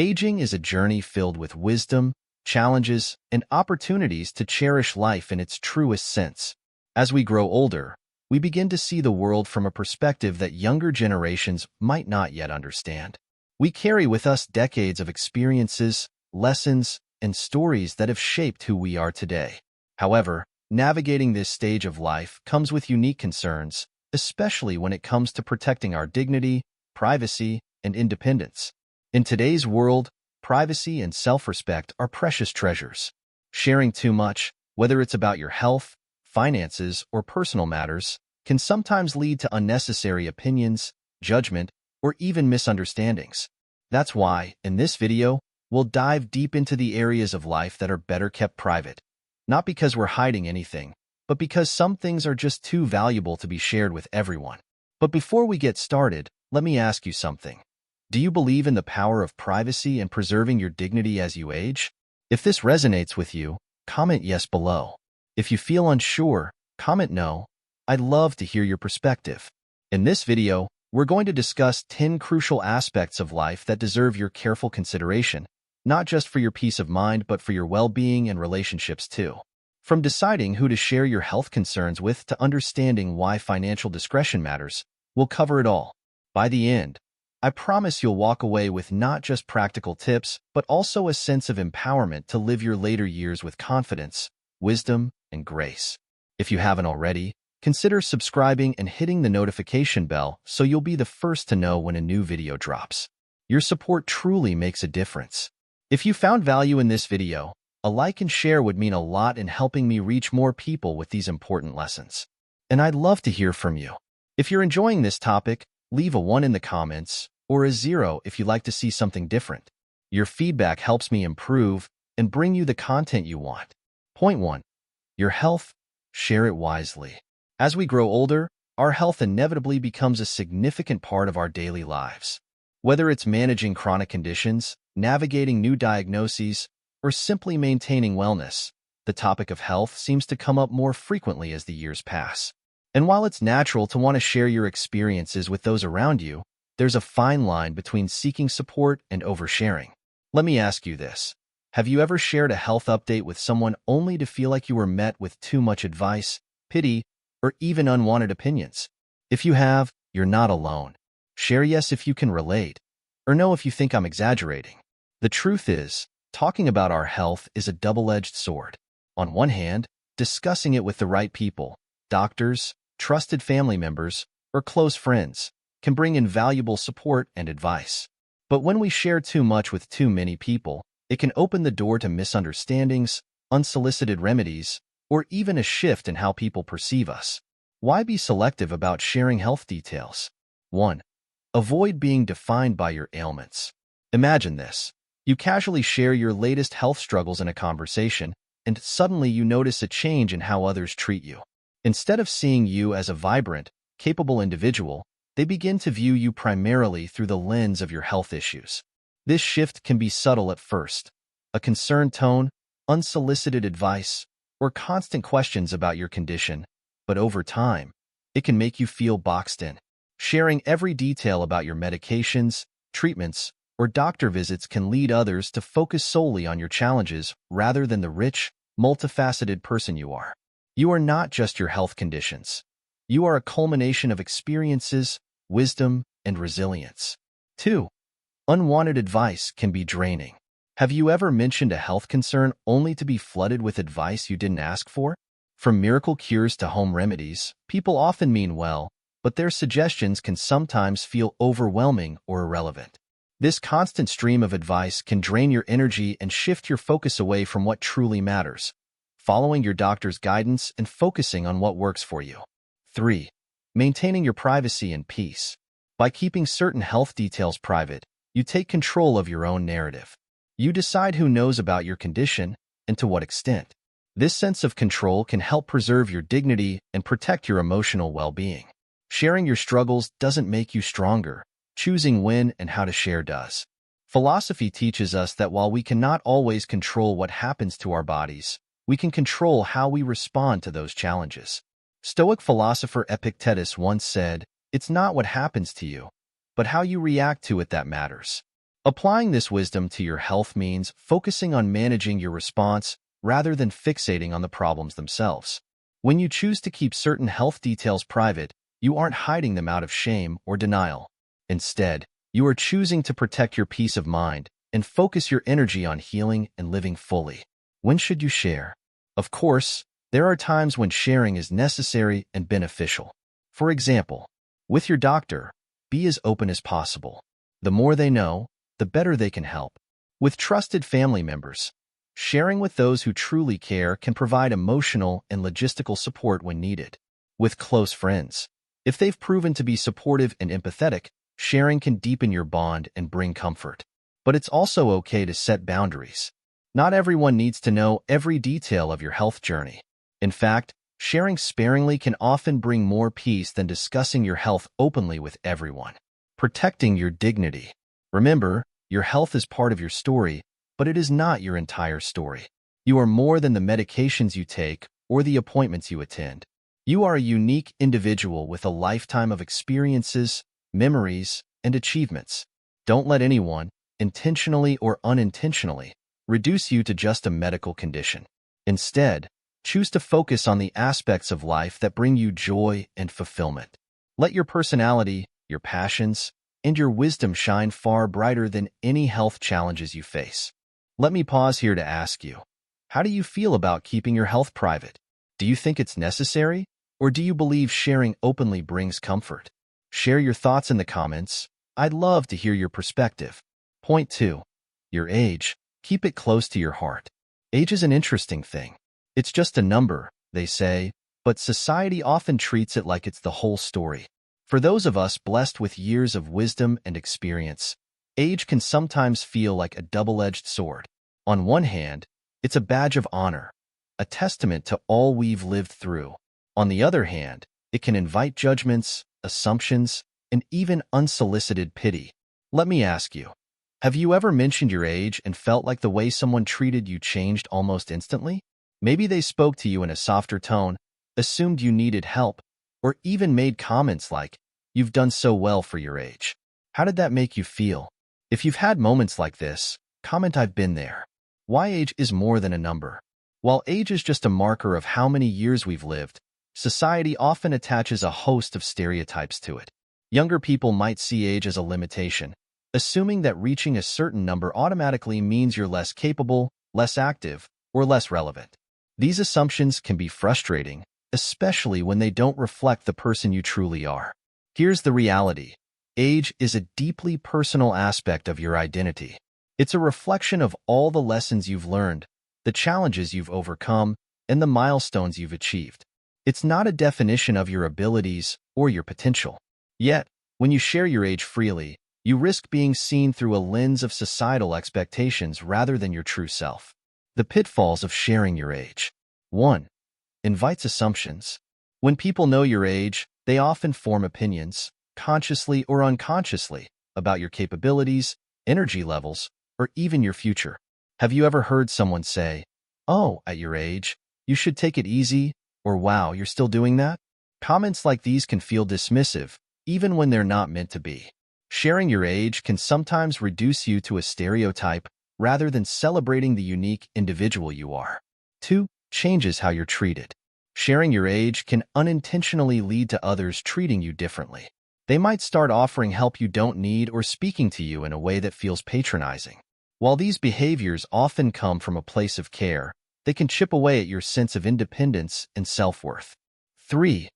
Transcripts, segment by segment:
Aging is a journey filled with wisdom, challenges, and opportunities to cherish life in its truest sense. As we grow older, we begin to see the world from a perspective that younger generations might not yet understand. We carry with us decades of experiences, lessons, and stories that have shaped who we are today. However, navigating this stage of life comes with unique concerns, especially when it comes to protecting our dignity, privacy, and independence. In today's world, privacy and self-respect are precious treasures. Sharing too much, whether it's about your health, finances, or personal matters, can sometimes lead to unnecessary opinions, judgment, or even misunderstandings. That's why, in this video, we'll dive deep into the areas of life that are better kept private. Not because we're hiding anything, but because some things are just too valuable to be shared with everyone. But before we get started, let me ask you something. Do you believe in the power of privacy and preserving your dignity as you age? If this resonates with you, comment yes below. If you feel unsure, comment no. I'd love to hear your perspective. In this video, we're going to discuss 10 crucial aspects of life that deserve your careful consideration, not just for your peace of mind, but for your well-being and relationships too. From deciding who to share your health concerns with to understanding why financial discretion matters, we'll cover it all. By the end, I promise you'll walk away with not just practical tips, but also a sense of empowerment to live your later years with confidence, wisdom, and grace. If you haven't already, consider subscribing and hitting the notification bell so you'll be the first to know when a new video drops. Your support truly makes a difference. If you found value in this video, a like and share would mean a lot in helping me reach more people with these important lessons. And I'd love to hear from you. If you're enjoying this topic, leave a 1 in the comments, or a 0 if you'd like to see something different. Your feedback helps me improve and bring you the content you want. Point 1. Your health. Share it wisely. As we grow older, our health inevitably becomes a significant part of our daily lives. Whether it's managing chronic conditions, navigating new diagnoses, or simply maintaining wellness, the topic of health seems to come up more frequently as the years pass. And while it's natural to want to share your experiences with those around you, there's a fine line between seeking support and oversharing. Let me ask you this. Have you ever shared a health update with someone only to feel like you were met with too much advice, pity, or even unwanted opinions? If you have, you're not alone. Share yes if you can relate, or no if you think I'm exaggerating. The truth is, talking about our health is a double-edged sword. On one hand, discussing it with the right people, doctors, trusted family members, or close friends, can bring invaluable support and advice. But when we share too much with too many people, it can open the door to misunderstandings, unsolicited remedies, or even a shift in how people perceive us. Why be selective about sharing health details? 1. Avoid being defined by your ailments. Imagine this. You casually share your latest health struggles in a conversation, and suddenly you notice a change in how others treat you. Instead of seeing you as a vibrant, capable individual, they begin to view you primarily through the lens of your health issues. This shift can be subtle at first. A concerned tone, unsolicited advice, or constant questions about your condition, but over time, it can make you feel boxed in. Sharing every detail about your medications, treatments, or doctor visits can lead others to focus solely on your challenges rather than the rich, multifaceted person you are. You are not just your health conditions. You are a culmination of experiences, wisdom, and resilience. 2. Unwanted advice can be draining. Have you ever mentioned a health concern only to be flooded with advice you didn't ask for? From miracle cures to home remedies, people often mean well, but their suggestions can sometimes feel overwhelming or irrelevant. This constant stream of advice can drain your energy and shift your focus away from what truly matters, following your doctor's guidance and focusing on what works for you. 3. Maintaining your privacy and peace. By keeping certain health details private, you take control of your own narrative. You decide who knows about your condition and to what extent. This sense of control can help preserve your dignity and protect your emotional well-being. Sharing your struggles doesn't make you stronger. Choosing when and how to share does. Philosophy teaches us that while we cannot always control what happens to our bodies, we can control how we respond to those challenges. Stoic philosopher Epictetus once said, "It's not what happens to you, but how you react to it that matters." Applying this wisdom to your health means focusing on managing your response rather than fixating on the problems themselves. When you choose to keep certain health details private, you aren't hiding them out of shame or denial. Instead, you are choosing to protect your peace of mind and focus your energy on healing and living fully. When should you share? Of course, there are times when sharing is necessary and beneficial. For example, with your doctor, be as open as possible. The more they know, the better they can help. With trusted family members, sharing with those who truly care can provide emotional and logistical support when needed. With close friends, if they've proven to be supportive and empathetic, sharing can deepen your bond and bring comfort. But it's also okay to set boundaries. Not everyone needs to know every detail of your health journey. In fact, sharing sparingly can often bring more peace than discussing your health openly with everyone. Protecting your dignity. Remember, your health is part of your story, but it is not your entire story. You are more than the medications you take or the appointments you attend. You are a unique individual with a lifetime of experiences, memories, and achievements. Don't let anyone, intentionally or unintentionally, reduce you to just a medical condition. Instead, choose to focus on the aspects of life that bring you joy and fulfillment. Let your personality, your passions, and your wisdom shine far brighter than any health challenges you face. Let me pause here to ask you, how do you feel about keeping your health private? Do you think it's necessary, or do you believe sharing openly brings comfort? Share your thoughts in the comments. I'd love to hear your perspective. Point 2. Your age. Keep it close to your heart. Age is an interesting thing. It's just a number, they say, but society often treats it like it's the whole story. For those of us blessed with years of wisdom and experience, age can sometimes feel like a double-edged sword. On one hand, it's a badge of honor, a testament to all we've lived through. On the other hand, it can invite judgments, assumptions, and even unsolicited pity. Let me ask you, have you ever mentioned your age and felt like the way someone treated you changed almost instantly? Maybe they spoke to you in a softer tone, assumed you needed help, or even made comments like, "You've done so well for your age." How did that make you feel? If you've had moments like this, comment "I've been there." Why age is more than a number. While age is just a marker of how many years we've lived, society often attaches a host of stereotypes to it. Younger people might see age as a limitation, assuming that reaching a certain number automatically means you're less capable, less active, or less relevant. These assumptions can be frustrating, especially when they don't reflect the person you truly are. Here's the reality. Age is a deeply personal aspect of your identity. It's a reflection of all the lessons you've learned, the challenges you've overcome, and the milestones you've achieved. It's not a definition of your abilities or your potential. Yet, when you share your age freely, you risk being seen through a lens of societal expectations rather than your true self. The pitfalls of sharing your age. 1. Invites assumptions. When people know your age, they often form opinions, consciously or unconsciously, about your capabilities, energy levels, or even your future. Have you ever heard someone say, "Oh, at your age, you should take it easy," or "Wow, you're still doing that?" Comments like these can feel dismissive, even when they're not meant to be. Sharing your age can sometimes reduce you to a stereotype rather than celebrating the unique individual you are. 2. Changes how you're treated. Sharing your age can unintentionally lead to others treating you differently. They might start offering help you don't need or speaking to you in a way that feels patronizing. While these behaviors often come from a place of care, they can chip away at your sense of independence and self-worth. 3.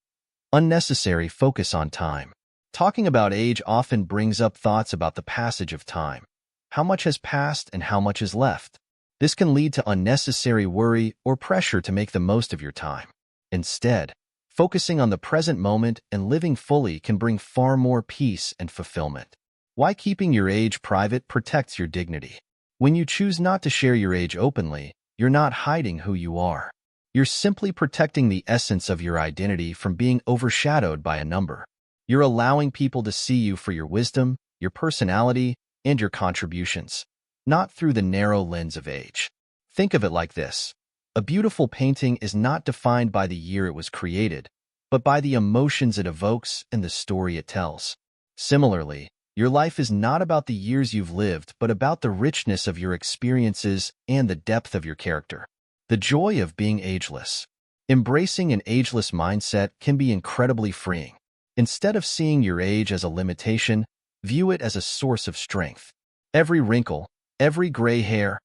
Unnecessary focus on time. Talking about age often brings up thoughts about the passage of time. How much has passed and how much is left? This can lead to unnecessary worry or pressure to make the most of your time. Instead, focusing on the present moment and living fully can bring far more peace and fulfillment. Why keeping your age private protects your dignity. When you choose not to share your age openly, you're not hiding who you are. You're simply protecting the essence of your identity from being overshadowed by a number. You're allowing people to see you for your wisdom, your personality, and your contributions, not through the narrow lens of age. Think of it like this. A beautiful painting is not defined by the year it was created, but by the emotions it evokes and the story it tells. Similarly, Your life is not about the years you've lived, but about the richness of your experiences and the depth of your character. The joy of being ageless. Embracing an ageless mindset can be incredibly freeing. Instead of seeing your age as a limitation, view it as a source of strength. Every wrinkle, every gray hair,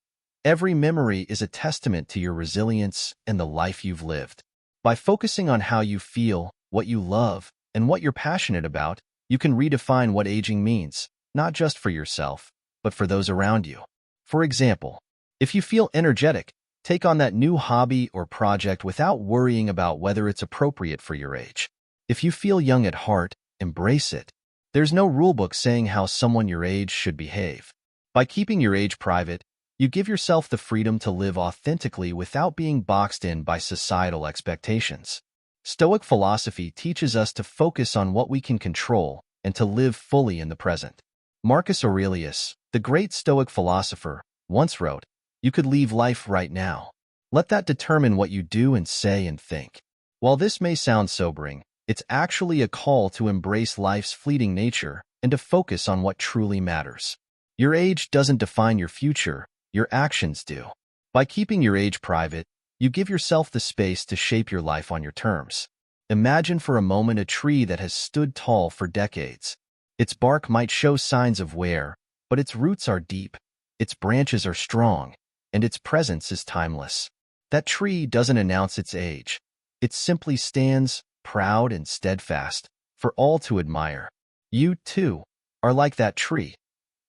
every memory is a testament to your resilience and the life you've lived. By focusing on how you feel, what you love, and what you're passionate about, you can redefine what aging means, not just for yourself, but for those around you. For example, if you feel energetic, take on that new hobby or project without worrying about whether it's appropriate for your age. If you feel young at heart, embrace it. There's no rulebook saying how someone your age should behave. By keeping your age private, you give yourself the freedom to live authentically without being boxed in by societal expectations. Stoic philosophy teaches us to focus on what we can control and to live fully in the present. Marcus Aurelius, the great Stoic philosopher, once wrote, "You could leave life right now. Let that determine what you do and say and think." While this may sound sobering, it's actually a call to embrace life's fleeting nature and to focus on what truly matters. Your age doesn't define your future, your actions do. By keeping your age private, you give yourself the space to shape your life on your terms. Imagine for a moment a tree that has stood tall for decades. Its bark might show signs of wear, but its roots are deep, its branches are strong, and its presence is timeless. That tree doesn't announce its age. It simply stands, proud and steadfast, for all to admire. You, too, are like that tree.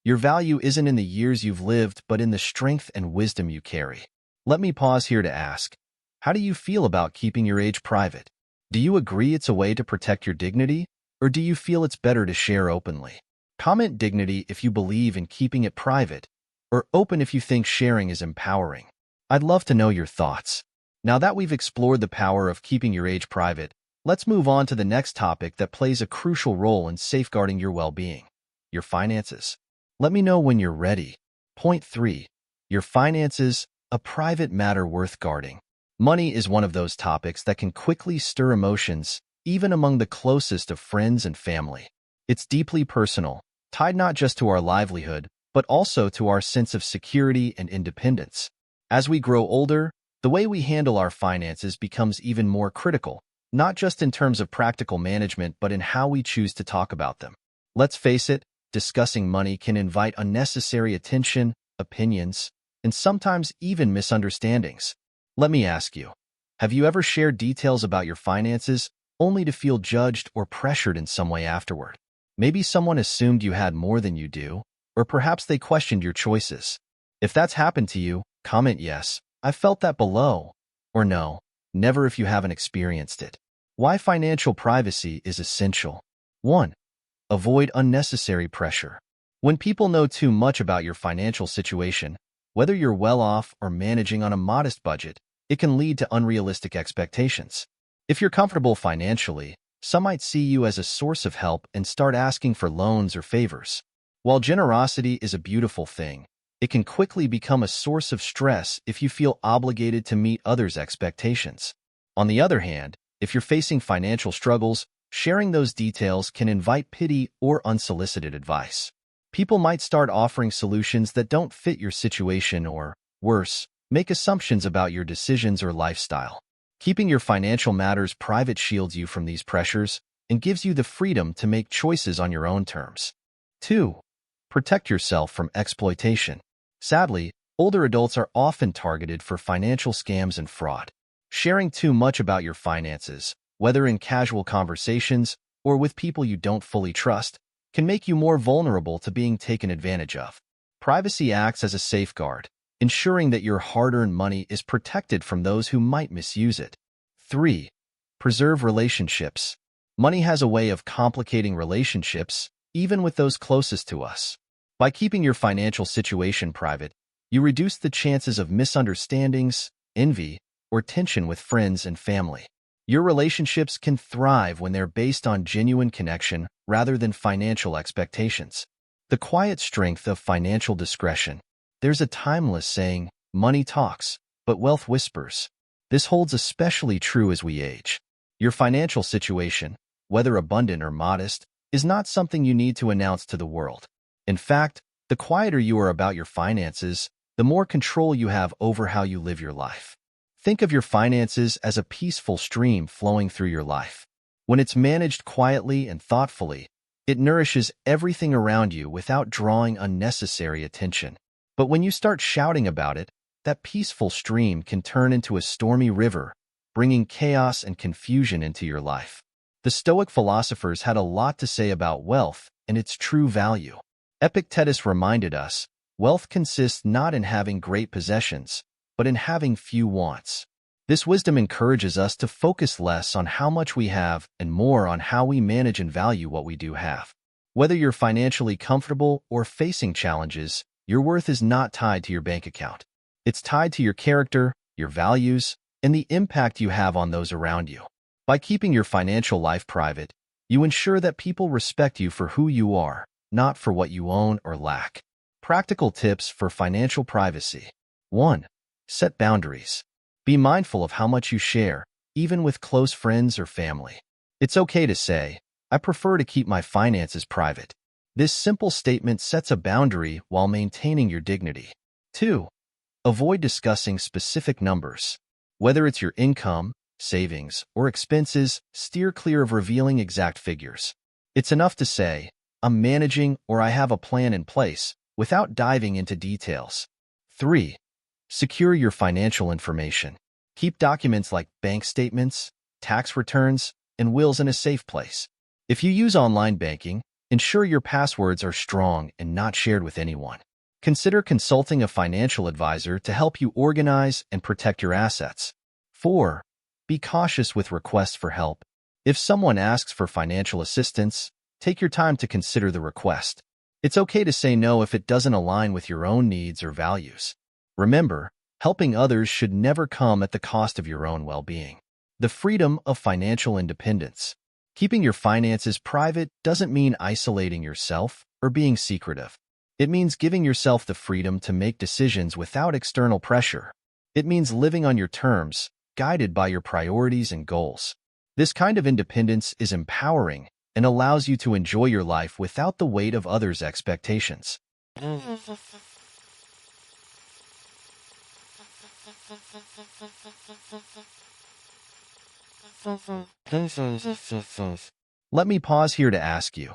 Your value isn't in the years you've lived, but in the strength and wisdom you carry. Let me pause here to ask, how do you feel about keeping your age private? Do you agree it's a way to protect your dignity, or do you feel it's better to share openly? Comment dignity if you believe in keeping it private, or open if you think sharing is empowering. I'd love to know your thoughts. Now that we've explored the power of keeping your age private, let's move on to the next topic that plays a crucial role in safeguarding your well-being: your finances. Let me know when you're ready. Point 3. Your finances, a private matter worth guarding. Money is one of those topics that can quickly stir emotions, even among the closest of friends and family. It's deeply personal, tied not just to our livelihood, but also to our sense of security and independence. As we grow older, the way we handle our finances becomes even more critical, not just in terms of practical management, but in how we choose to talk about them. Let's face it, discussing money can invite unnecessary attention, opinions, and sometimes even misunderstandings. Let me ask you, have you ever shared details about your finances only to feel judged or pressured in some way afterward? Maybe someone assumed you had more than you do, or perhaps they questioned your choices. If that's happened to you, comment yes, I felt that below, or no, never if you haven't experienced it. Why financial privacy is essential. 1. Avoid unnecessary pressure. When people know too much about your financial situation, whether you're well off or managing on a modest budget, it can lead to unrealistic expectations. If you're comfortable financially, some might see you as a source of help and start asking for loans or favors. While generosity is a beautiful thing, it can quickly become a source of stress if you feel obligated to meet others' expectations. On the other hand, if you're facing financial struggles, sharing those details can invite pity or unsolicited advice. People might start offering solutions that don't fit your situation or, worse, make assumptions about your decisions or lifestyle. Keeping your financial matters private shields you from these pressures and gives you the freedom to make choices on your own terms. 2. Protect yourself from exploitation. Sadly, older adults are often targeted for financial scams and fraud. Sharing too much about your finances, whether in casual conversations or with people you don't fully trust, can make you more vulnerable to being taken advantage of. Privacy acts as a safeguard, ensuring that your hard-earned money is protected from those who might misuse it. 3. Preserve relationships. Money has a way of complicating relationships, even with those closest to us. By keeping your financial situation private, you reduce the chances of misunderstandings, envy, or tension with friends and family. Your relationships can thrive when they're based on genuine connection rather than financial expectations. The quiet strength of financial discretion. There's a timeless saying, money talks, but wealth whispers. This holds especially true as we age. Your financial situation, whether abundant or modest, is not something you need to announce to the world. In fact, the quieter you are about your finances, the more control you have over how you live your life. Think of your finances as a peaceful stream flowing through your life. When it's managed quietly and thoughtfully, it nourishes everything around you without drawing unnecessary attention. But when you start shouting about it, that peaceful stream can turn into a stormy river, bringing chaos and confusion into your life. The Stoic philosophers had a lot to say about wealth and its true value. Epictetus reminded us, wealth consists not in having great possessions, but in having few wants. This wisdom encourages us to focus less on how much we have and more on how we manage and value what we do have. Whether you're financially comfortable or facing challenges, your worth is not tied to your bank account. It's tied to your character, your values, and the impact you have on those around you. By keeping your financial life private, you ensure that people respect you for who you are, not for what you own or lack. Practical tips for financial privacy. 1. Set boundaries. Be mindful of how much you share, even with close friends or family. It's okay to say, I prefer to keep my finances private. This simple statement sets a boundary while maintaining your dignity. 2. Avoid discussing specific numbers. Whether it's your income, savings, or expenses, steer clear of revealing exact figures. It's enough to say, I'm managing or I have a plan in place, without diving into details. 3. Secure your financial information. Keep documents like bank statements, tax returns, and wills in a safe place. If you use online banking, ensure your passwords are strong and not shared with anyone. Consider consulting a financial advisor to help you organize and protect your assets. 4. Be cautious with requests for help. If someone asks for financial assistance, take your time to consider the request. It's okay to say no if it doesn't align with your own needs or values. Remember, helping others should never come at the cost of your own well-being. The freedom of financial independence. Keeping your finances private doesn't mean isolating yourself or being secretive. It means giving yourself the freedom to make decisions without external pressure. It means living on your terms, guided by your priorities and goals. This kind of independence is empowering and allows you to enjoy your life without the weight of others' expectations. Let me pause here to ask you,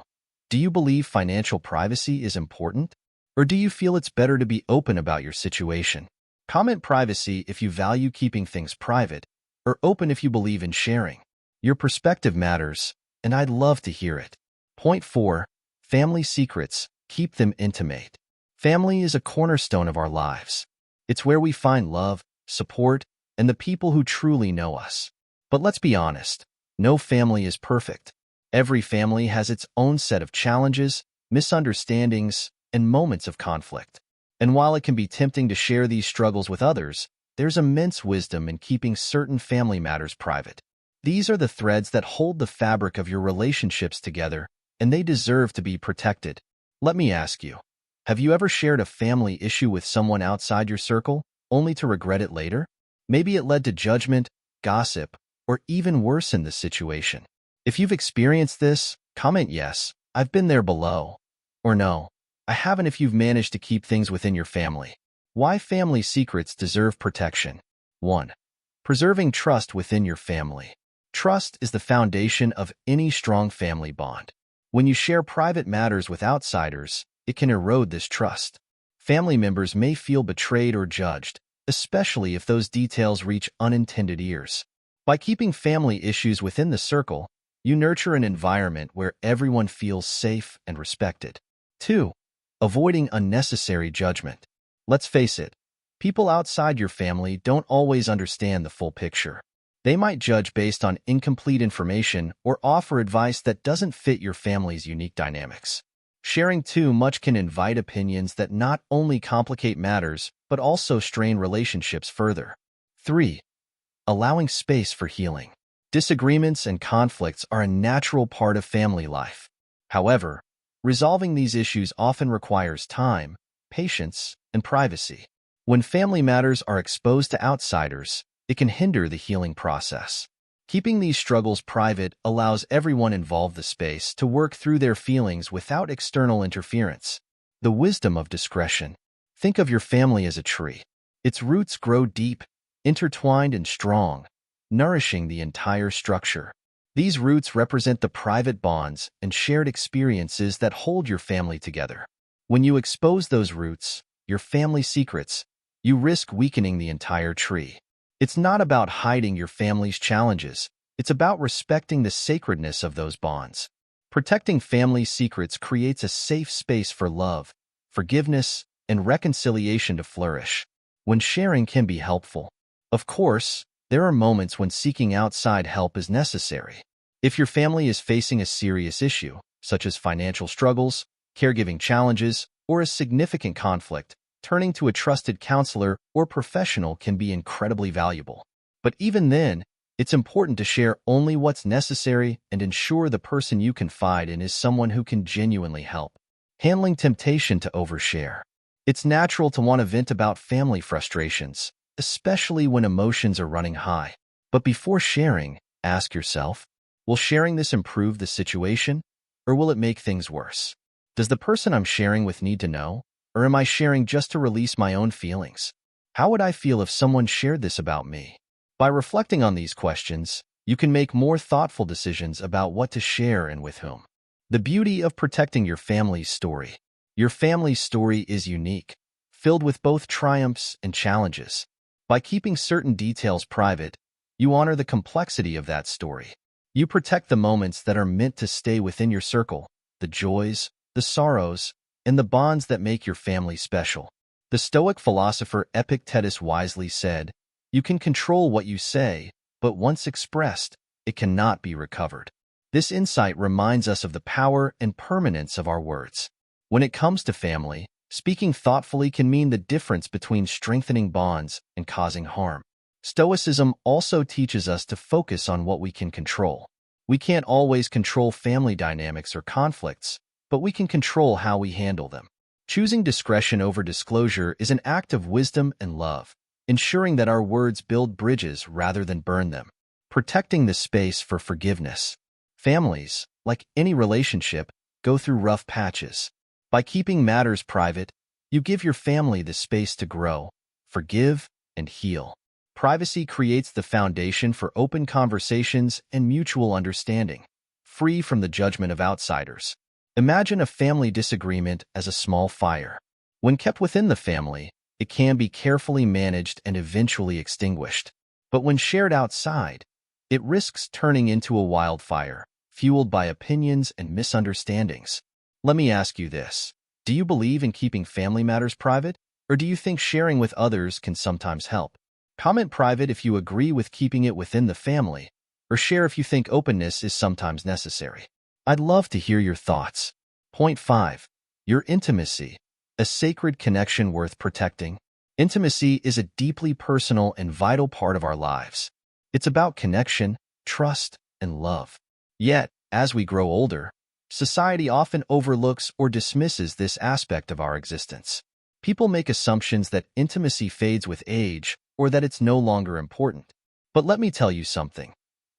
do you believe financial privacy is important? Or do you feel it's better to be open about your situation? Comment privacy if you value keeping things private, or open if you believe in sharing. Your perspective matters, and I'd love to hear it. Point 4. Family secrets. Keep them intimate. Family is a cornerstone of our lives. It's where we find love, support, and the people who truly know us. But let's be honest, no family is perfect. Every family has its own set of challenges, misunderstandings, and moments of conflict. And while it can be tempting to share these struggles with others, there's immense wisdom in keeping certain family matters private. These are the threads that hold the fabric of your relationships together, and they deserve to be protected. Let me ask you, have you ever shared a family issue with someone outside your circle, only to regret it later? Maybe it led to judgment, gossip, or even worse in the situation. If you've experienced this, comment yes, I've been there below. Or no, I haven't if you've managed to keep things within your family. Why family secrets deserve protection. 1. Preserving trust within your family. Trust is the foundation of any strong family bond. When you share private matters with outsiders, it can erode this trust. Family members may feel betrayed or judged, especially if those details reach unintended ears. By keeping family issues within the circle, you nurture an environment where everyone feels safe and respected. 2. Avoiding unnecessary judgment. Let's face it, people outside your family don't always understand the full picture. They might judge based on incomplete information or offer advice that doesn't fit your family's unique dynamics. Sharing too much can invite opinions that not only complicate matters, but also strain relationships further. 3. Allowing space for healing. Disagreements and conflicts are a natural part of family life. However, resolving these issues often requires time, patience, and privacy. When family matters are exposed to outsiders, it can hinder the healing process. Keeping these struggles private allows everyone involved the space to work through their feelings without external interference. The wisdom of discretion. Think of your family as a tree. Its roots grow deep, intertwined and strong, nourishing the entire structure. These roots represent the private bonds and shared experiences that hold your family together. When you expose those roots, your family secrets, you risk weakening the entire tree. It's not about hiding your family's challenges. It's about respecting the sacredness of those bonds. Protecting family secrets creates a safe space for love, forgiveness, and reconciliation to flourish. When sharing can be helpful. Of course, there are moments when seeking outside help is necessary. If your family is facing a serious issue, such as financial struggles, caregiving challenges, or a significant conflict, turning to a trusted counselor or professional can be incredibly valuable. But even then, it's important to share only what's necessary and ensure the person you confide in is someone who can genuinely help. Handling temptation to overshare. It's natural to want to vent about family frustrations, especially when emotions are running high. But before sharing, ask yourself, will sharing this improve the situation, or will it make things worse? Does the person I'm sharing with need to know, or am I sharing just to release my own feelings? How would I feel if someone shared this about me? By reflecting on these questions, you can make more thoughtful decisions about what to share and with whom. The beauty of protecting your family's story. Your family's story is unique, filled with both triumphs and challenges. By keeping certain details private, you honor the complexity of that story. You protect the moments that are meant to stay within your circle, the joys, the sorrows, and the bonds that make your family special. The Stoic philosopher Epictetus wisely said, "You can control what you say, but once expressed, it cannot be recovered." This insight reminds us of the power and permanence of our words. When it comes to family, speaking thoughtfully can mean the difference between strengthening bonds and causing harm. Stoicism also teaches us to focus on what we can control. We can't always control family dynamics or conflicts, but we can control how we handle them. Choosing discretion over disclosure is an act of wisdom and love, ensuring that our words build bridges rather than burn them. Protecting the space for forgiveness. Families, like any relationship, go through rough patches. By keeping matters private, you give your family the space to grow, forgive, and heal. Privacy creates the foundation for open conversations and mutual understanding, free from the judgment of outsiders. Imagine a family disagreement as a small fire. When kept within the family, it can be carefully managed and eventually extinguished. But when shared outside, it risks turning into a wildfire, fueled by opinions and misunderstandings. Let me ask you this. Do you believe in keeping family matters private, or do you think sharing with others can sometimes help? Comment private if you agree with keeping it within the family, or share if you think openness is sometimes necessary. I'd love to hear your thoughts. Point 5. Your intimacy, a sacred connection worth protecting. Intimacy is a deeply personal and vital part of our lives. It's about connection, trust, and love. Yet, as we grow older, society often overlooks or dismisses this aspect of our existence. People make assumptions that intimacy fades with age or that it's no longer important. But let me tell you something.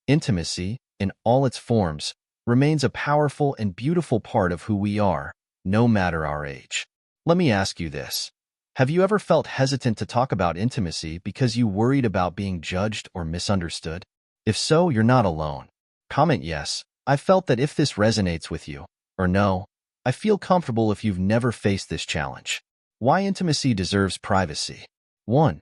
Intimacy, in all its forms, remains a powerful and beautiful part of who we are, no matter our age. Let me ask you this. Have you ever felt hesitant to talk about intimacy because you worried about being judged or misunderstood? If so, you're not alone. Comment yes, I felt that if this resonates with you, or no, I feel comfortable if you've never faced this challenge. Why intimacy deserves privacy. 1.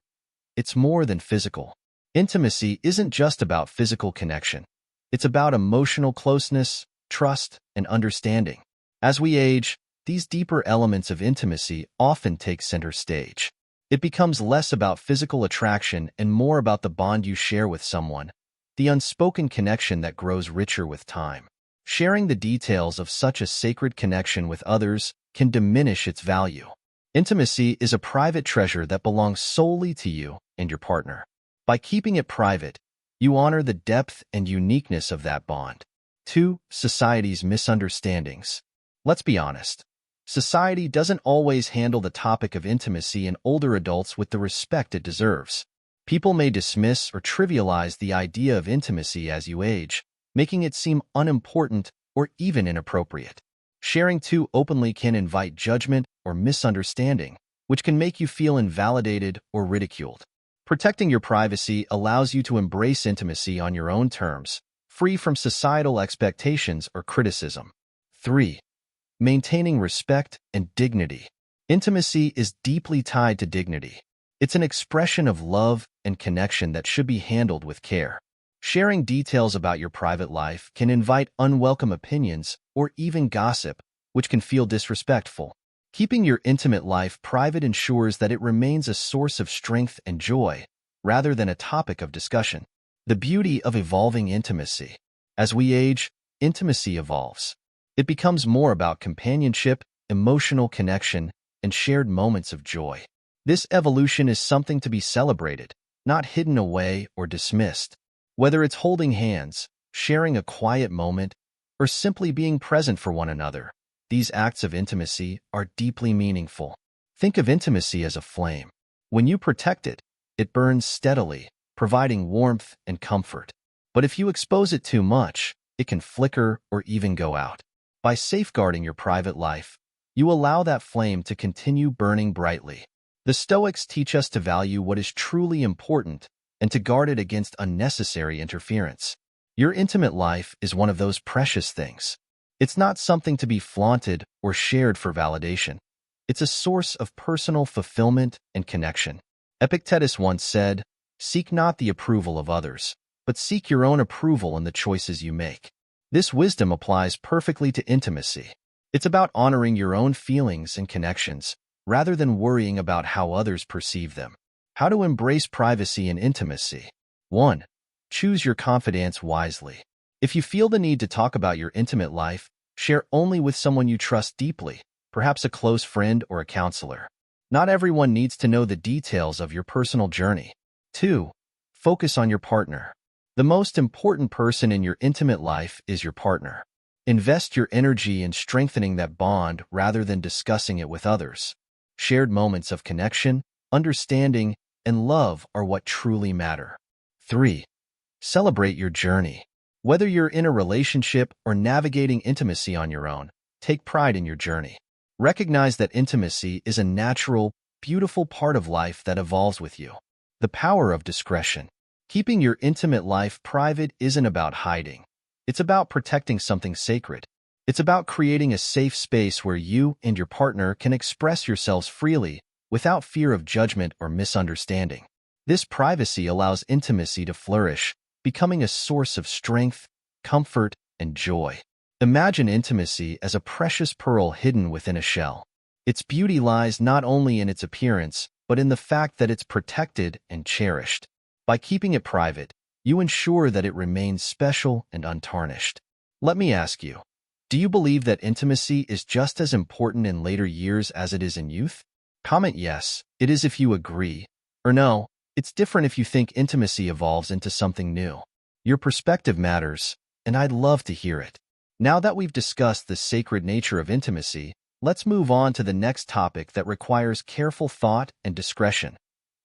It's more than physical. Intimacy isn't just about physical connection. It's about emotional closeness, trust, and understanding. As we age, these deeper elements of intimacy often take center stage. It becomes less about physical attraction and more about the bond you share with someone, the unspoken connection that grows richer with time. Sharing the details of such a sacred connection with others can diminish its value. Intimacy is a private treasure that belongs solely to you and your partner. By keeping it private, you honor the depth and uniqueness of that bond. 2. Society's misunderstandings. Let's be honest. Society doesn't always handle the topic of intimacy in older adults with the respect it deserves. People may dismiss or trivialize the idea of intimacy as you age, making it seem unimportant or even inappropriate. Sharing too openly can invite judgment or misunderstanding, which can make you feel invalidated or ridiculed. Protecting your privacy allows you to embrace intimacy on your own terms, free from societal expectations or criticism. 3. Maintaining respect and dignity. Intimacy is deeply tied to dignity. It's an expression of love and connection that should be handled with care. Sharing details about your private life can invite unwelcome opinions or even gossip, which can feel disrespectful. Keeping your intimate life private ensures that it remains a source of strength and joy, rather than a topic of discussion. The beauty of evolving intimacy. As we age, intimacy evolves. It becomes more about companionship, emotional connection, and shared moments of joy. This evolution is something to be celebrated, not hidden away or dismissed. Whether it's holding hands, sharing a quiet moment, or simply being present for one another, these acts of intimacy are deeply meaningful. Think of intimacy as a flame. When you protect it, it burns steadily, providing warmth and comfort. But if you expose it too much, it can flicker or even go out. By safeguarding your private life, you allow that flame to continue burning brightly. The Stoics teach us to value what is truly important and to guard it against unnecessary interference. Your intimate life is one of those precious things. It's not something to be flaunted or shared for validation. It's a source of personal fulfillment and connection. Epictetus once said, "Seek not the approval of others, but seek your own approval in the choices you make." This wisdom applies perfectly to intimacy. It's about honoring your own feelings and connections, rather than worrying about how others perceive them. How to embrace privacy and intimacy. 1. Choose your confidants wisely. If you feel the need to talk about your intimate life, share only with someone you trust deeply, perhaps a close friend or a counselor. Not everyone needs to know the details of your personal journey. 2. Focus on your partner. The most important person in your intimate life is your partner. Invest your energy in strengthening that bond rather than discussing it with others. Shared moments of connection, understanding, and love are what truly matter. 3. Celebrate your journey. Whether you're in a relationship or navigating intimacy on your own, take pride in your journey. Recognize that intimacy is a natural, beautiful part of life that evolves with you. The power of discretion. Keeping your intimate life private isn't about hiding. It's about protecting something sacred. It's about creating a safe space where you and your partner can express yourselves freely without fear of judgment or misunderstanding. This privacy allows intimacy to flourish, becoming a source of strength, comfort, and joy. Imagine intimacy as a precious pearl hidden within a shell. Its beauty lies not only in its appearance, but in the fact that it's protected and cherished. By keeping it private, you ensure that it remains special and untarnished. Let me ask you, do you believe that intimacy is just as important in later years as it is in youth? Comment yes, it is if you agree, or no, it's different if you think intimacy evolves into something new. Your perspective matters, and I'd love to hear it. Now that we've discussed the sacred nature of intimacy, let's move on to the next topic that requires careful thought and discretion: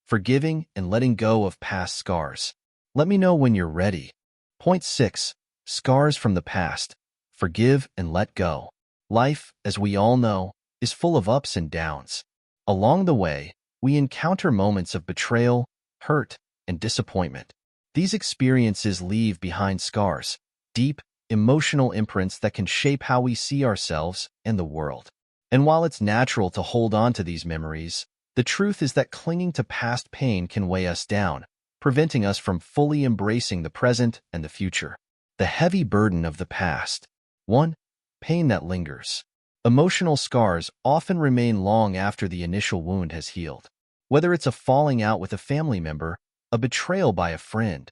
forgiving and letting go of past scars. Let me know when you're ready. Point 6. Scars from the past. Forgive and let go. Life, as we all know, is full of ups and downs. Along the way, we encounter moments of betrayal, hurt, and disappointment. These experiences leave behind scars, deep, emotional imprints that can shape how we see ourselves and the world. And while it's natural to hold on to these memories, the truth is that clinging to past pain can weigh us down, preventing us from fully embracing the present and the future. The heavy burden of the past. 1. Pain that lingers. Emotional scars often remain long after the initial wound has healed. Whether it's a falling out with a family member, a betrayal by a friend,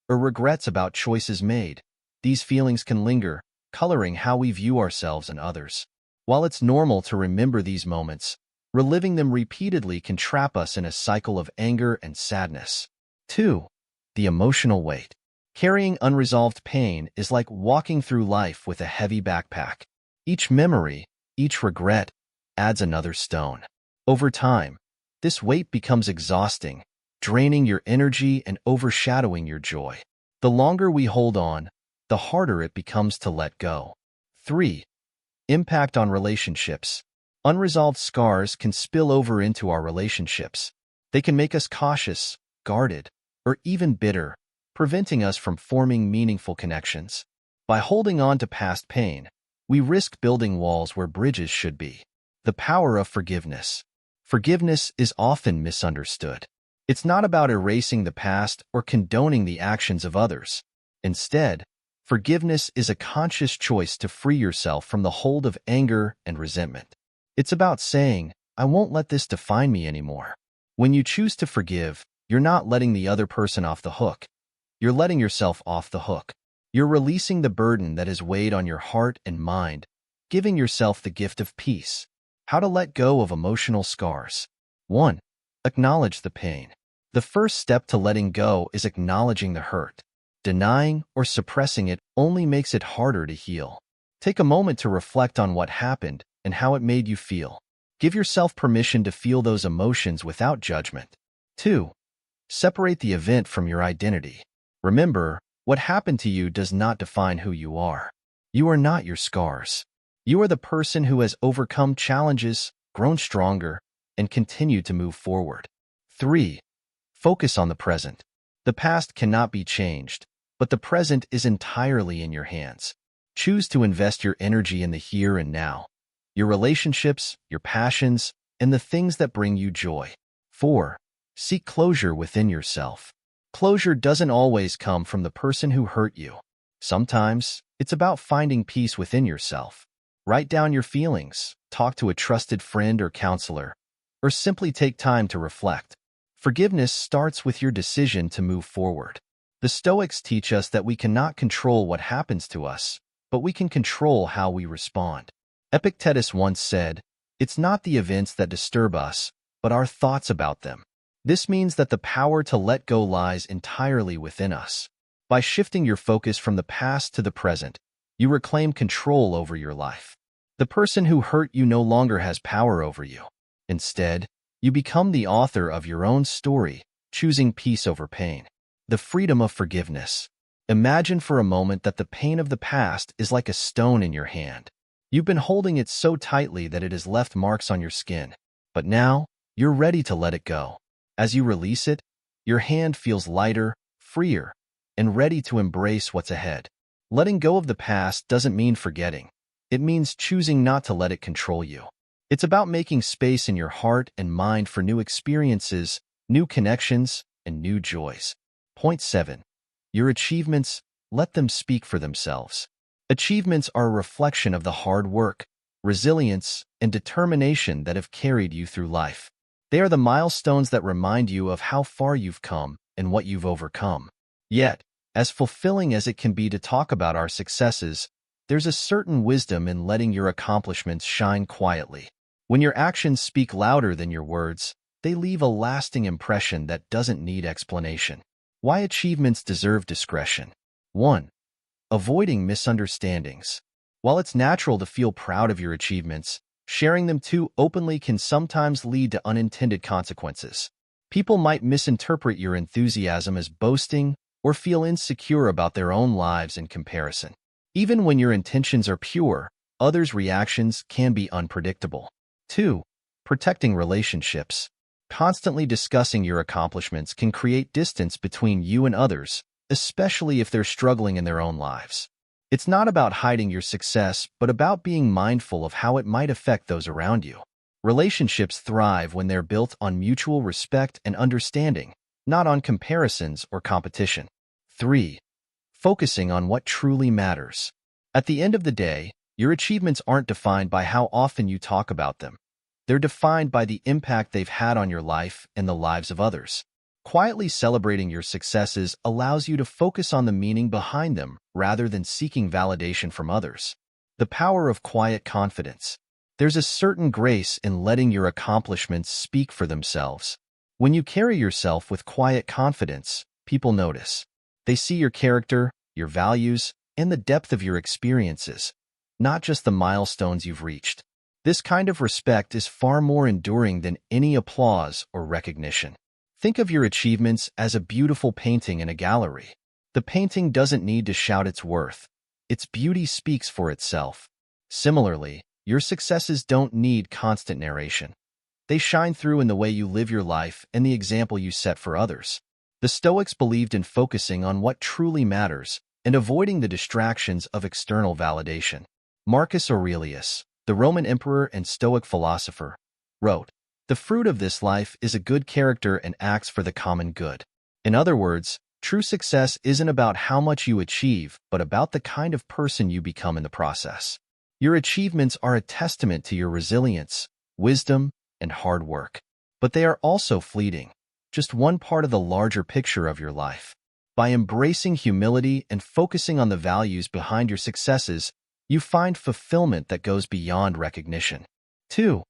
or regrets about choices made, these feelings can linger, coloring how we view ourselves and others. While it's normal to remember these moments, reliving them repeatedly can trap us in a cycle of anger and sadness. 2. The emotional weight. Carrying unresolved pain is like walking through life with a heavy backpack. Each memory, each regret, adds another stone. Over time, this weight becomes exhausting, draining your energy and overshadowing your joy. The longer we hold on, the harder it becomes to let go. 3. Impact on relationships. Unresolved scars can spill over into our relationships. They can make us cautious, guarded, or even bitter, preventing us from forming meaningful connections. By holding on to past pain, we risk building walls where bridges should be. The power of forgiveness. Forgiveness is often misunderstood. It's not about erasing the past or condoning the actions of others. Instead, forgiveness is a conscious choice to free yourself from the hold of anger and resentment. It's about saying, "I won't let this define me anymore." When you choose to forgive, you're not letting the other person off the hook. You're letting yourself off the hook. You're releasing the burden that has weighed on your heart and mind, giving yourself the gift of peace. How to let go of emotional scars. 1. Acknowledge the pain. The first step to letting go is acknowledging the hurt. Denying or suppressing it only makes it harder to heal. Take a moment to reflect on what happened and how it made you feel. Give yourself permission to feel those emotions without judgment. 2. Separate the event from your identity. Remember, what happened to you does not define who you are. You are not your scars. You are the person who has overcome challenges, grown stronger, and continued to move forward. 3. Focus on the present. The past cannot be changed, but the present is entirely in your hands. Choose to invest your energy in the here and now, your relationships, your passions, and the things that bring you joy. 4. Seek closure within yourself. Closure doesn't always come from the person who hurt you. Sometimes, it's about finding peace within yourself. Write down your feelings, talk to a trusted friend or counselor, or simply take time to reflect. Forgiveness starts with your decision to move forward. The Stoics teach us that we cannot control what happens to us, but we can control how we respond. Epictetus once said, "It's not the events that disturb us, but our thoughts about them." This means that the power to let go lies entirely within us. By shifting your focus from the past to the present, you reclaim control over your life. The person who hurt you no longer has power over you. Instead, you become the author of your own story, choosing peace over pain. The freedom of forgiveness. Imagine for a moment that the pain of the past is like a stone in your hand. You've been holding it so tightly that it has left marks on your skin. But now, you're ready to let it go. As you release it, your hand feels lighter, freer, and ready to embrace what's ahead. Letting go of the past doesn't mean forgetting. It means choosing not to let it control you. It's about making space in your heart and mind for new experiences, new connections, and new joys. Point 7. Your achievements, let them speak for themselves. Achievements are a reflection of the hard work, resilience, and determination that have carried you through life. They are the milestones that remind you of how far you've come and what you've overcome. Yet, as fulfilling as it can be to talk about our successes, there's a certain wisdom in letting your accomplishments shine quietly. When your actions speak louder than your words, they leave a lasting impression that doesn't need explanation. Why achievements deserve discretion. 1. Avoiding misunderstandings. While it's natural to feel proud of your achievements, sharing them too openly can sometimes lead to unintended consequences. People might misinterpret your enthusiasm as boasting or feel insecure about their own lives in comparison. Even when your intentions are pure, others' reactions can be unpredictable. 2. Protecting relationships. Constantly discussing your accomplishments can create distance between you and others, especially if they're struggling in their own lives. It's not about hiding your success, but about being mindful of how it might affect those around you. Relationships thrive when they're built on mutual respect and understanding, not on comparisons or competition. 3. Focusing on what truly matters. At the end of the day, your achievements aren't defined by how often you talk about them. They're defined by the impact they've had on your life and the lives of others. Quietly celebrating your successes allows you to focus on the meaning behind them rather than seeking validation from others. The power of quiet confidence. There's a certain grace in letting your accomplishments speak for themselves. When you carry yourself with quiet confidence, people notice. They see your character, your values, and the depth of your experiences, not just the milestones you've reached. This kind of respect is far more enduring than any applause or recognition. Think of your achievements as a beautiful painting in a gallery. The painting doesn't need to shout its worth. Its beauty speaks for itself. Similarly, your successes don't need constant narration. They shine through in the way you live your life and the example you set for others. The Stoics believed in focusing on what truly matters and avoiding the distractions of external validation. Marcus Aurelius, the Roman emperor and Stoic philosopher, wrote, "The fruit of this life is a good character and acts for the common good." In other words, true success isn't about how much you achieve, but about the kind of person you become in the process. Your achievements are a testament to your resilience, wisdom, and hard work. But they are also fleeting, just one part of the larger picture of your life. By embracing humility and focusing on the values behind your successes, you find fulfillment that goes beyond recognition. 2.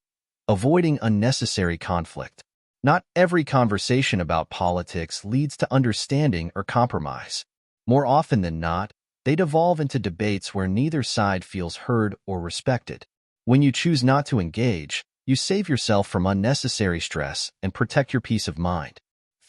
Avoiding unnecessary conflict. Not every conversation about politics leads to understanding or compromise. More often than not, they devolve into debates where neither side feels heard or respected. When you choose not to engage, you save yourself from unnecessary stress and protect your peace of mind.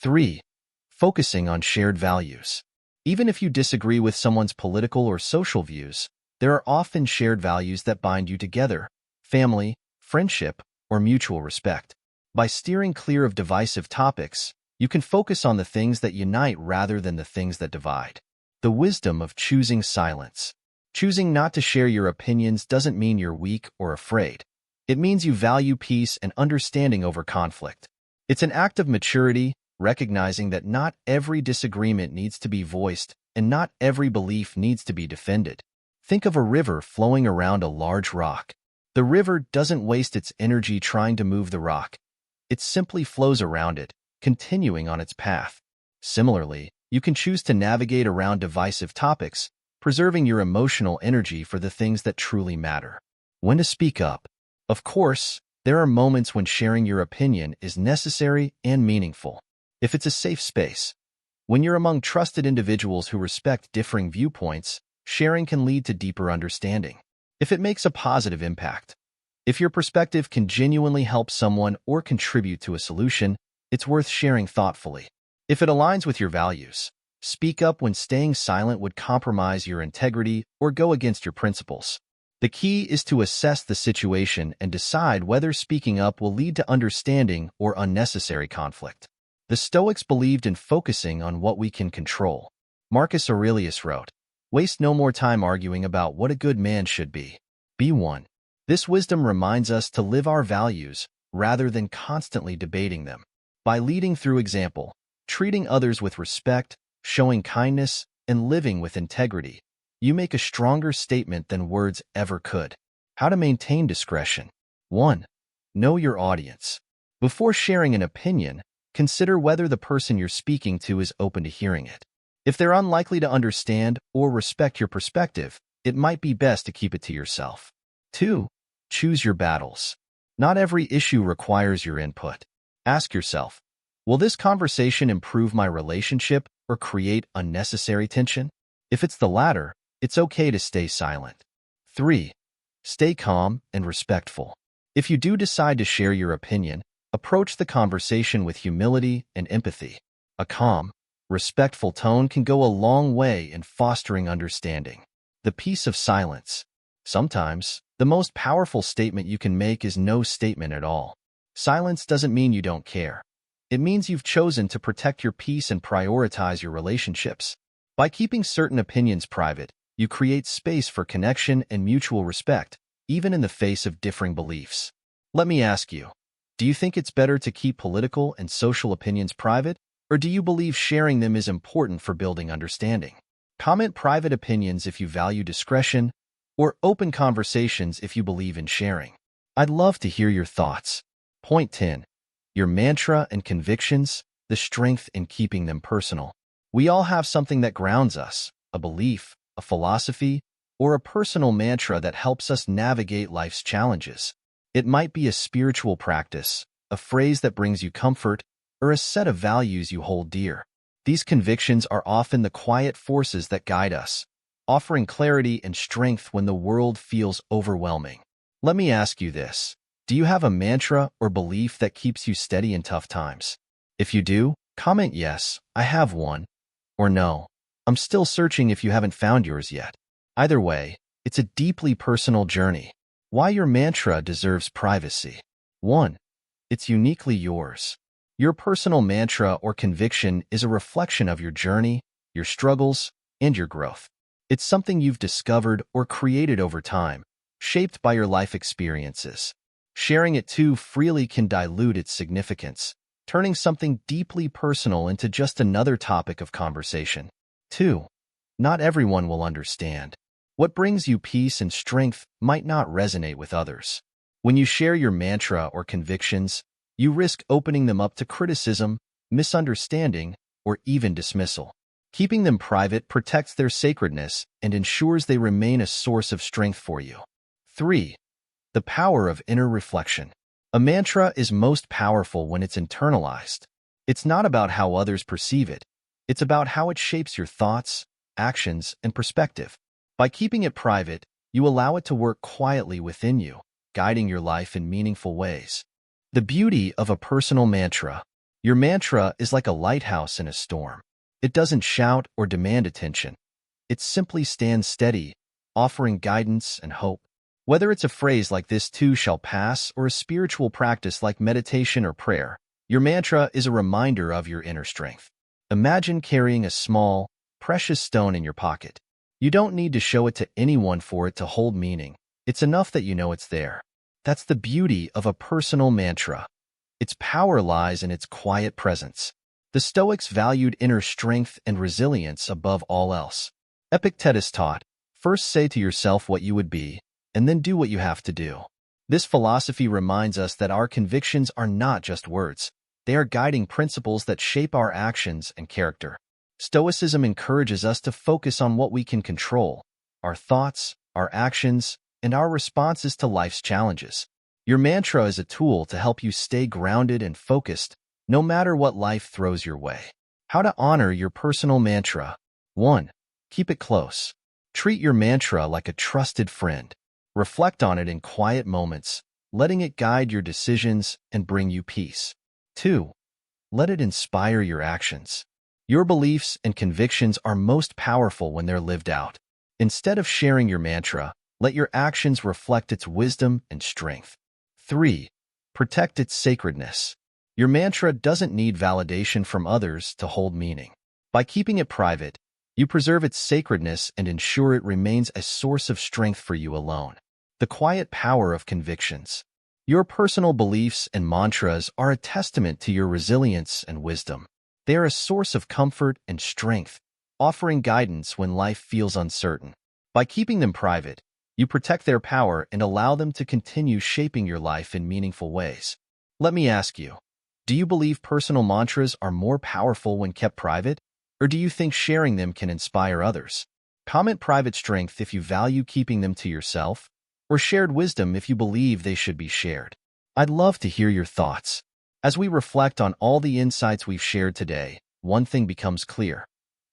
3. Focusing on shared values. Even if you disagree with someone's political or social views, there are often shared values that bind you together: family, friendship, or mutual respect. By steering clear of divisive topics, you can focus on the things that unite rather than the things that divide. The wisdom of choosing silence. Choosing not to share your opinions doesn't mean you're weak or afraid. It means you value peace and understanding over conflict. It's an act of maturity, recognizing that not every disagreement needs to be voiced and not every belief needs to be defended. Think of a river flowing around a large rock. The river doesn't waste its energy trying to move the rock. It simply flows around it, continuing on its path. Similarly, you can choose to navigate around divisive topics, preserving your emotional energy for the things that truly matter. When to speak up. Of course, there are moments when sharing your opinion is necessary and meaningful. If it's a safe space. When you're among trusted individuals who respect differing viewpoints, sharing can lead to deeper understanding. If it makes a positive impact. If your perspective can genuinely help someone or contribute to a solution, it's worth sharing thoughtfully. If it aligns with your values, speak up when staying silent would compromise your integrity or go against your principles. The key is to assess the situation and decide whether speaking up will lead to understanding or unnecessary conflict. The Stoics believed in focusing on what we can control. Marcus Aurelius wrote, "Waste no more time arguing about what a good man should be. Be one." This wisdom reminds us to live our values rather than constantly debating them. By leading through example, treating others with respect, showing kindness, and living with integrity, you make a stronger statement than words ever could. How to maintain discretion. 1. Know your audience. Before sharing an opinion, consider whether the person you're speaking to is open to hearing it. If they're unlikely to understand or respect your perspective, it might be best to keep it to yourself. 2. Choose your battles. Not every issue requires your input. Ask yourself, will this conversation improve my relationship or create unnecessary tension? If it's the latter, it's okay to stay silent. 3. Stay calm and respectful. If you do decide to share your opinion, approach the conversation with humility and empathy. A calm, respectful tone can go a long way in fostering understanding. The peace of silence. Sometimes, the most powerful statement you can make is no statement at all. Silence doesn't mean you don't care. It means you've chosen to protect your peace and prioritize your relationships. By keeping certain opinions private, you create space for connection and mutual respect, even in the face of differing beliefs. Let me ask you, do you think it's better to keep political and social opinions private, or do you believe sharing them is important for building understanding? Comment private opinions if you value discretion, or open conversations if you believe in sharing. I'd love to hear your thoughts. Point 10. Your mantra and convictions, the strength in keeping them personal. We all have something that grounds us, a belief, a philosophy, or a personal mantra that helps us navigate life's challenges. It might be a spiritual practice, a phrase that brings you comfort, or a set of values you hold dear. These convictions are often the quiet forces that guide us, offering clarity and strength when the world feels overwhelming. Let me ask you this. Do you have a mantra or belief that keeps you steady in tough times? If you do, comment yes, I have one, or no, I'm still searching if you haven't found yours yet. Either way, it's a deeply personal journey. Why your mantra deserves privacy. 1. It's uniquely yours. Your personal mantra or conviction is a reflection of your journey, your struggles, and your growth. It's something you've discovered or created over time, shaped by your life experiences. Sharing it too freely can dilute its significance, turning something deeply personal into just another topic of conversation. 2. Not everyone will understand. What brings you peace and strength might not resonate with others. When you share your mantra or convictions, you risk opening them up to criticism, misunderstanding, or even dismissal. Keeping them private protects their sacredness and ensures they remain a source of strength for you. 3. The power of inner reflection. A mantra is most powerful when it's internalized. It's not about how others perceive it. It's about how it shapes your thoughts, actions, and perspective. By keeping it private, you allow it to work quietly within you, guiding your life in meaningful ways. The beauty of a personal mantra. Your mantra is like a lighthouse in a storm. It doesn't shout or demand attention. It simply stands steady, offering guidance and hope. Whether it's a phrase like "this too shall pass" or a spiritual practice like meditation or prayer, your mantra is a reminder of your inner strength. Imagine carrying a small, precious stone in your pocket. You don't need to show it to anyone for it to hold meaning. It's enough that you know it's there. That's the beauty of a personal mantra. Its power lies in its quiet presence. The Stoics valued inner strength and resilience above all else. Epictetus taught, first say to yourself what you would be, and then do what you have to do. This philosophy reminds us that our convictions are not just words. They are guiding principles that shape our actions and character. Stoicism encourages us to focus on what we can control, our thoughts, our actions, and our responses to life's challenges. Your mantra is a tool to help you stay grounded and focused, no matter what life throws your way. How to honor your personal mantra. 1. Keep it close. Treat your mantra like a trusted friend. Reflect on it in quiet moments, letting it guide your decisions and bring you peace. 2. Let it inspire your actions. Your beliefs and convictions are most powerful when they're lived out. Instead of sharing your mantra, let your actions reflect its wisdom and strength. 3. Protect its sacredness. Your mantra doesn't need validation from others to hold meaning. By keeping it private, you preserve its sacredness and ensure it remains a source of strength for you alone. The quiet power of convictions. Your personal beliefs and mantras are a testament to your resilience and wisdom. They are a source of comfort and strength, offering guidance when life feels uncertain. By keeping them private, you protect their power and allow them to continue shaping your life in meaningful ways. Let me ask you, do you believe personal mantras are more powerful when kept private, or do you think sharing them can inspire others? Comment private strength if you value keeping them to yourself, or shared wisdom if you believe they should be shared. I'd love to hear your thoughts. As we reflect on all the insights we've shared today, one thing becomes clear.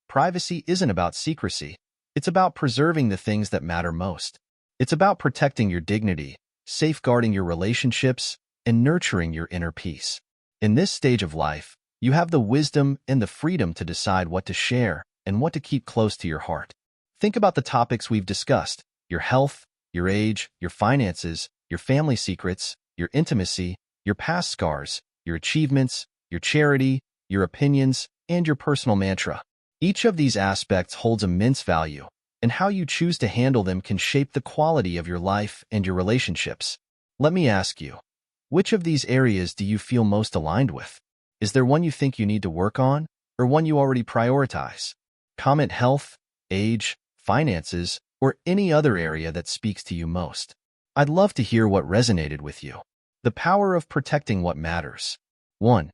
Privacy isn't about secrecy. It's about preserving the things that matter most. It's about protecting your dignity, safeguarding your relationships, and nurturing your inner peace. In this stage of life, you have the wisdom and the freedom to decide what to share and what to keep close to your heart. Think about the topics we've discussed: your health, your age, your finances, your family secrets, your intimacy, your past scars, your achievements, your charity, your opinions, and your personal mantra. Each of these aspects holds immense value, and how you choose to handle them can shape the quality of your life and your relationships. Let me ask you, which of these areas do you feel most aligned with? Is there one you think you need to work on, or one you already prioritize? Comment health, age, finances, or any other area that speaks to you most. I'd love to hear what resonated with you. The power of protecting what matters. 1.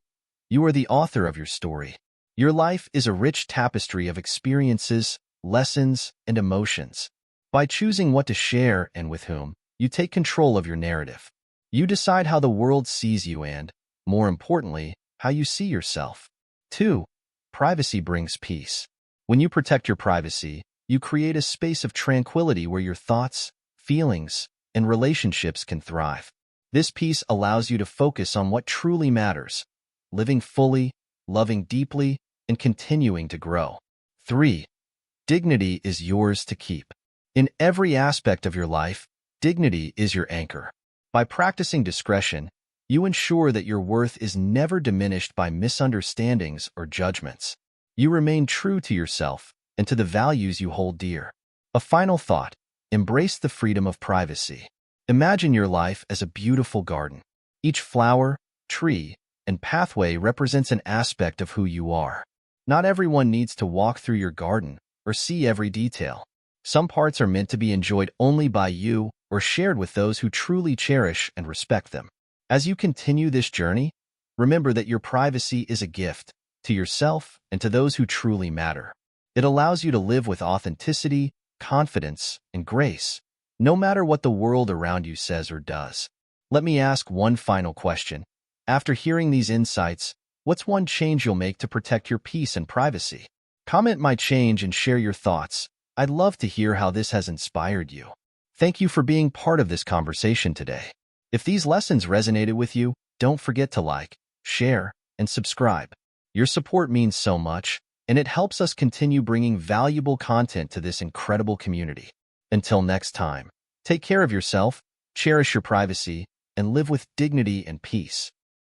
You are the author of your story. Your life is a rich tapestry of experiences, lessons, and emotions. By choosing what to share and with whom, you take control of your narrative. You decide how the world sees you and, more importantly, how you see yourself. 2. Privacy brings peace. When you protect your privacy, you create a space of tranquility where your thoughts, feelings, and relationships can thrive. This peace allows you to focus on what truly matters, living fully, loving deeply, and continuing to grow. 3. Dignity is yours to keep. In every aspect of your life, dignity is your anchor. By practicing discretion, you ensure that your worth is never diminished by misunderstandings or judgments. You remain true to yourself and to the values you hold dear. A final thought: embrace the freedom of privacy. Imagine your life as a beautiful garden. Each flower, tree, and pathway represents an aspect of who you are. Not everyone needs to walk through your garden or see every detail. Some parts are meant to be enjoyed only by you or shared with those who truly cherish and respect them. As you continue this journey, remember that your privacy is a gift to yourself and to those who truly matter. It allows you to live with authenticity, confidence, and grace, no matter what the world around you says or does. Let me ask one final question. After hearing these insights, what's one change you'll make to protect your peace and privacy? Comment my change and share your thoughts. I'd love to hear how this has inspired you. Thank you for being part of this conversation today. If these lessons resonated with you, don't forget to like, share, and subscribe. Your support means so much, and it helps us continue bringing valuable content to this incredible community. Until next time, take care of yourself, cherish your privacy, and live with dignity and peace.